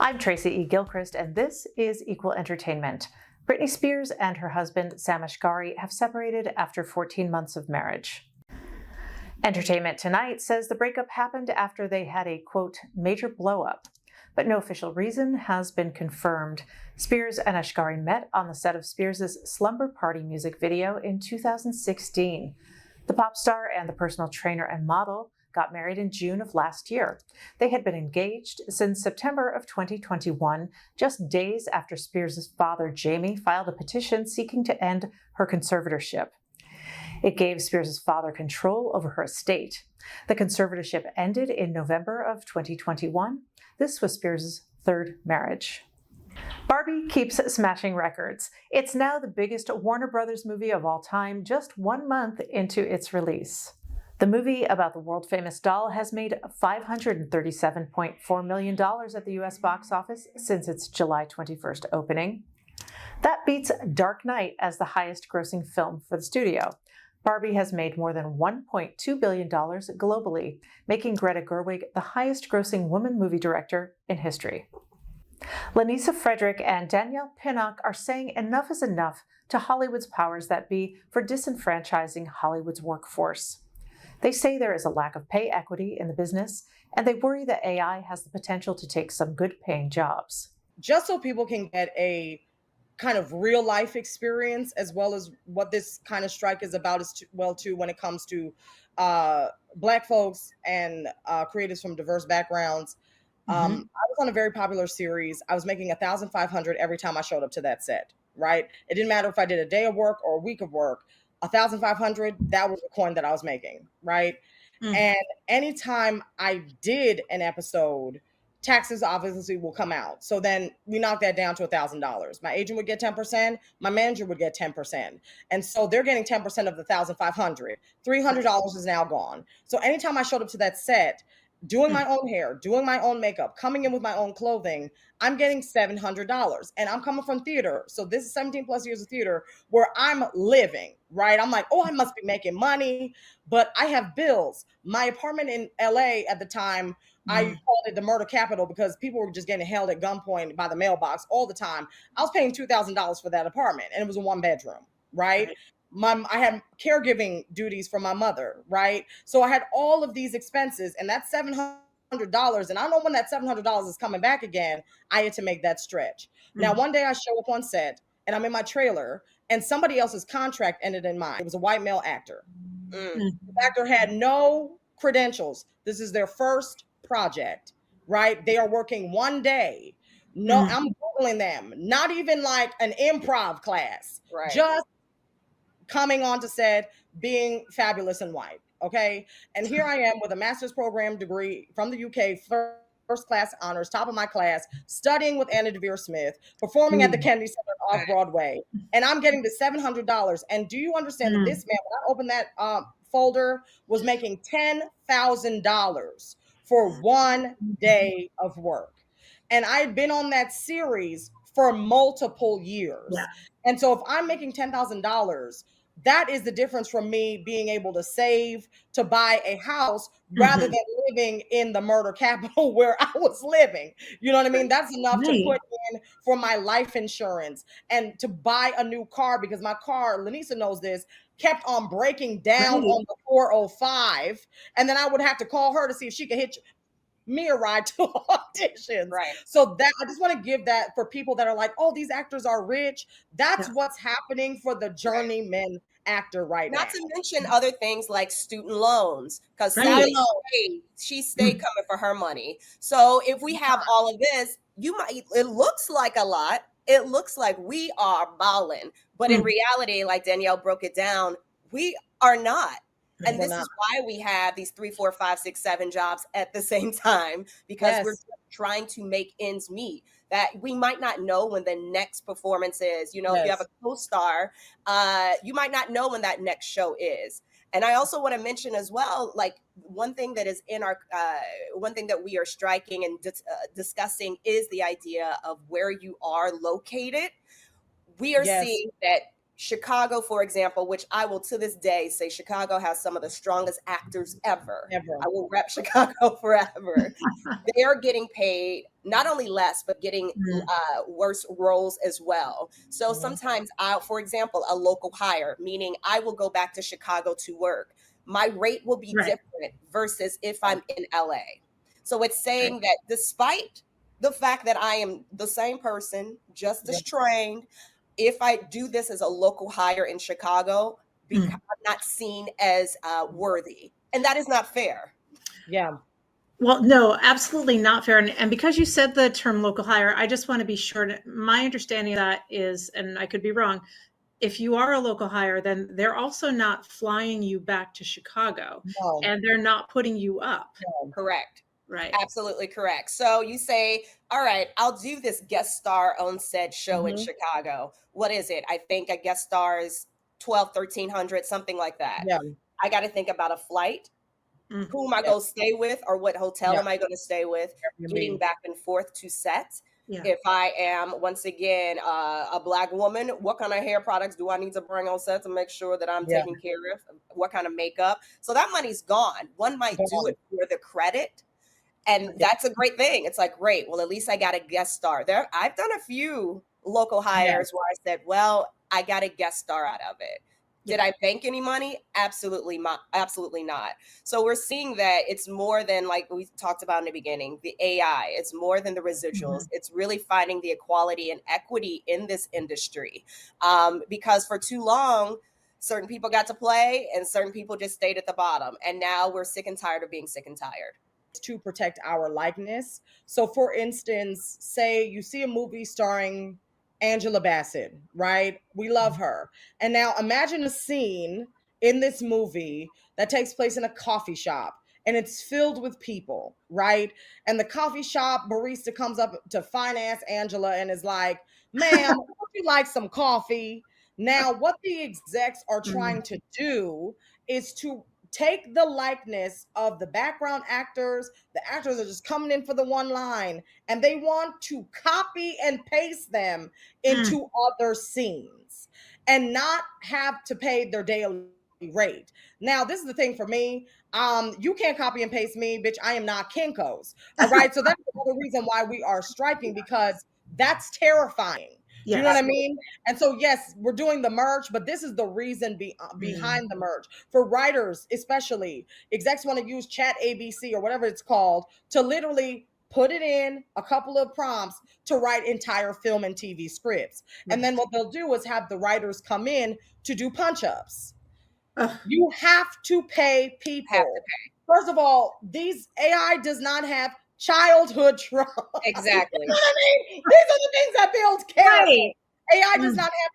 I'm Tracy E. Gilchrist, and this is Equal Entertainment. Britney Spears and her husband, Sam Asghari, have separated after 14 months of marriage. Entertainment Tonight says the breakup happened after they had a, quote, major blow-up. But no official reason has been confirmed. Spears and Asghari met on the set of Spears' Slumber Party music video in 2016. The pop star and the personal trainer and model got married in June of last year. They had been engaged since September of 2021, just days after Spears' father, Jamie, filed a petition seeking to end her conservatorship. It gave Spears' father control over her estate. The conservatorship ended in November of 2021. This was Spears' third marriage. Barbie keeps smashing records. It's now the biggest Warner Brothers movie of all time, just 1 month into its release. The movie about the world-famous doll has made $537.4 million at the U.S. box office since its July 21st opening. That beats Dark Knight as the highest-grossing film for the studio. Barbie has made more than $1.2 billion globally, making Greta Gerwig the highest-grossing woman movie director in history. LaNisa Frederick and Danielle Pinnock are saying enough is enough to Hollywood's powers that be for disenfranchising Hollywood's workforce. They say there is a lack of pay equity in the business, and they worry that AI has the potential to take some good-paying jobs. Just so people can get a kind of real life experience, as well as what this kind of strike is about as well too, when it comes to Black folks and creatives from diverse backgrounds. I was on a very popular series. I was making $1,500 every time I showed up to that set, right? It didn't matter if I did a day of work or a week of work. $1,500, that was the coin that I was making, right? And anytime I did an episode, taxes obviously will come out. So then we knock that down to $1,000. My agent would get 10%, my manager would get 10%. And so they're getting 10% of the $1,500. $300 is now gone. So anytime I showed up to that set, doing my own hair, doing my own makeup, coming in with my own clothing, I'm getting $700. And I'm coming from theater. So this is 17 plus years of theater where I'm living, right? I'm like, oh, I must be making money, but I have bills. My apartment in LA at the time, I called it the murder capital because people were just getting held at gunpoint by the mailbox all the time. I was paying $2,000 for that apartment, and it was a 1-bedroom, right? I had caregiving duties for my mother, right? So I had all of these expenses, and that's $700. And I know when that $700 is coming back again, I had to make that stretch. Now, one day I show up on set, and I'm in my trailer, and somebody else's contract ended in mine. It was a white male actor. The actor had no credentials. This is their first project, right? They are working one day. No, I'm Googling them. Not even like an improv class. Right. Just coming onto set, being fabulous and white. Okay. And here I am with a master's program degree from the UK, first class honors, top of my class, studying with Anna Devere Smith, performing at the Kennedy Center off Broadway. And I'm getting the $700. And do you understand that this man, when I opened that folder, was making $10,000 for one day of work. And I had been on that series for multiple years. Yeah. And so if I'm making $10,000, that is the difference from me being able to save to buy a house rather than living in the murder capital where I was living. You know what I mean? That's enough to put in for my life insurance and to buy a new car, because my car, LaNisa knows this, kept on breaking down on the 405. And then I would have to call her to see if she could hitch me a ride to auditions. Right. So that I just want to give that for people that are like, oh, these actors are rich. That's what's happening for the journeyman actor right now. Not to mention other things like student loans, because Sally she stayed coming for her money. So if we have all of this, it looks like a lot. It looks like we are balling, but in reality, like Danielle broke it down, we are not. And this is why we have these 3, 4, 5, 6, 7 jobs at the same time, because we're trying to make ends meet. That we might not know when the next performance is. You know, if you have a co-star, you might not know when that next show is. And I also want to mention as well, like one thing that is in our, one thing that we are striking and discussing is the idea of where you are located. We are seeing that Chicago, for example, which I will to this day say Chicago has some of the strongest actors ever. I will rep Chicago forever. They are getting paid not only less, but getting worse roles as well. So sometimes for example, a local hire, meaning I will go back to Chicago to work. My rate will be different versus if I'm in LA. So it's saying that despite the fact that I am the same person, just as trained, if I do this as a local hire in Chicago, because I'm not seen as worthy. And that is not fair. Yeah. Well, no, absolutely not fair. And because you said the term local hire, I just want to be sure. My understanding of that is, and I could be wrong, if you are a local hire, then they're also not flying you back to Chicago, and they're not putting you up. Correct. Right. Absolutely correct. So you say, all right, I'll do this guest star on said show in Chicago. What is it? I think a guest star is $1,200-$1,300, something like that. Yeah. I got to think about a flight. Who am I going to stay with, or what hotel am I going to stay with? Getting back and forth to set. Yeah. If I am, once again, a Black woman, what kind of hair products do I need to bring on set to make sure that I'm taken care of? What kind of makeup? So that money's gone. One might do it for the credit. And that's a great thing. It's like, great. Well, at least I got a guest star there. I've done a few local hires where I said, well, I got a guest star out of it. Did I bank any money? Absolutely not. Absolutely not. So we're seeing that it's more than, like we talked about in the beginning, the AI. It's more than the residuals. It's really finding the equality and equity in this industry. Because for too long, certain people got to play and certain people just stayed at the bottom. And now we're sick and tired of being sick and tired. To protect our likeness. So for instance, say you see a movie starring Angela Bassett, right? We love her. And now imagine a scene in this movie that takes place in a coffee shop and it's filled with people, right? And the coffee shop barista comes up to finance Angela and is like, ma'am, would you like some coffee? Now, what the execs are trying to do is to take the likeness of the background actors. The actors are just coming in for the one line, and they want to copy and paste them into other scenes and not have to pay their daily rate. Now, this is the thing for me. You can't copy and paste me, bitch. I am not Kinko's. All right. So that's another reason why we are striking, because that's terrifying. Do you know what I mean? And so, yes, we're doing the merge, but this is the reason behind the merge. For writers, especially, execs want to use Chat ABC or whatever it's called to literally put it in a couple of prompts to write entire film and TV scripts. And then what they'll do is have the writers come in to do punch-ups. You have to pay people. First of all, these AI does not have childhood trauma. Exactly. You know what I mean? These are the things that build character. AI does not have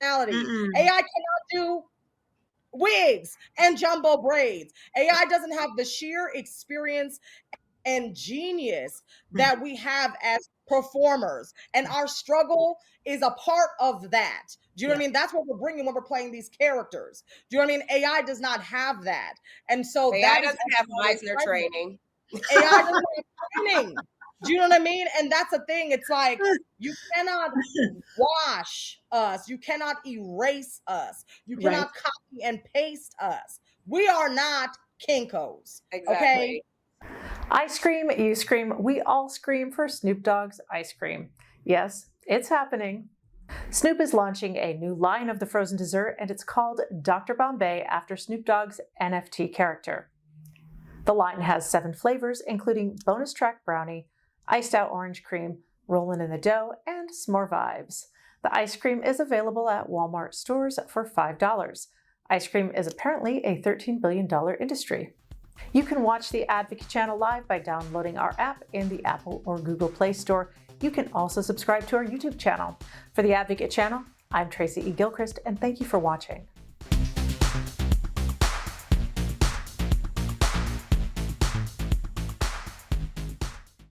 personality. AI cannot do wigs and jumbo braids. AI doesn't have the sheer experience and genius that we have as performers. And our struggle is a part of that. Do you know what I mean? That's what we're bringing when we're playing these characters. Do you know what I mean? AI does not have that. And so AI doesn't have Meisner training. AI doesn't have training. Do you know what I mean? And that's the thing. It's like, you cannot wash us. You cannot erase us. You cannot copy and paste us. We are not Kinko's. Exactly. Okay? I scream, you scream, we all scream for Snoop Dogg's ice cream. Yes, it's happening. Snoop is launching a new line of the frozen dessert, and it's called Dr. Bombay after Snoop Dogg's NFT character. The line has 7 flavors, including bonus track brownie, iced out orange cream, rollin' in the dough, and s'more vibes. The ice cream is available at Walmart stores for $5. Ice cream is apparently a $13 billion industry. You can watch the Advocate channel live by downloading our app in the Apple or Google Play Store. You can also subscribe to our YouTube channel. For the Advocate channel, I'm Tracy E. Gilchrist, and thank you for watching.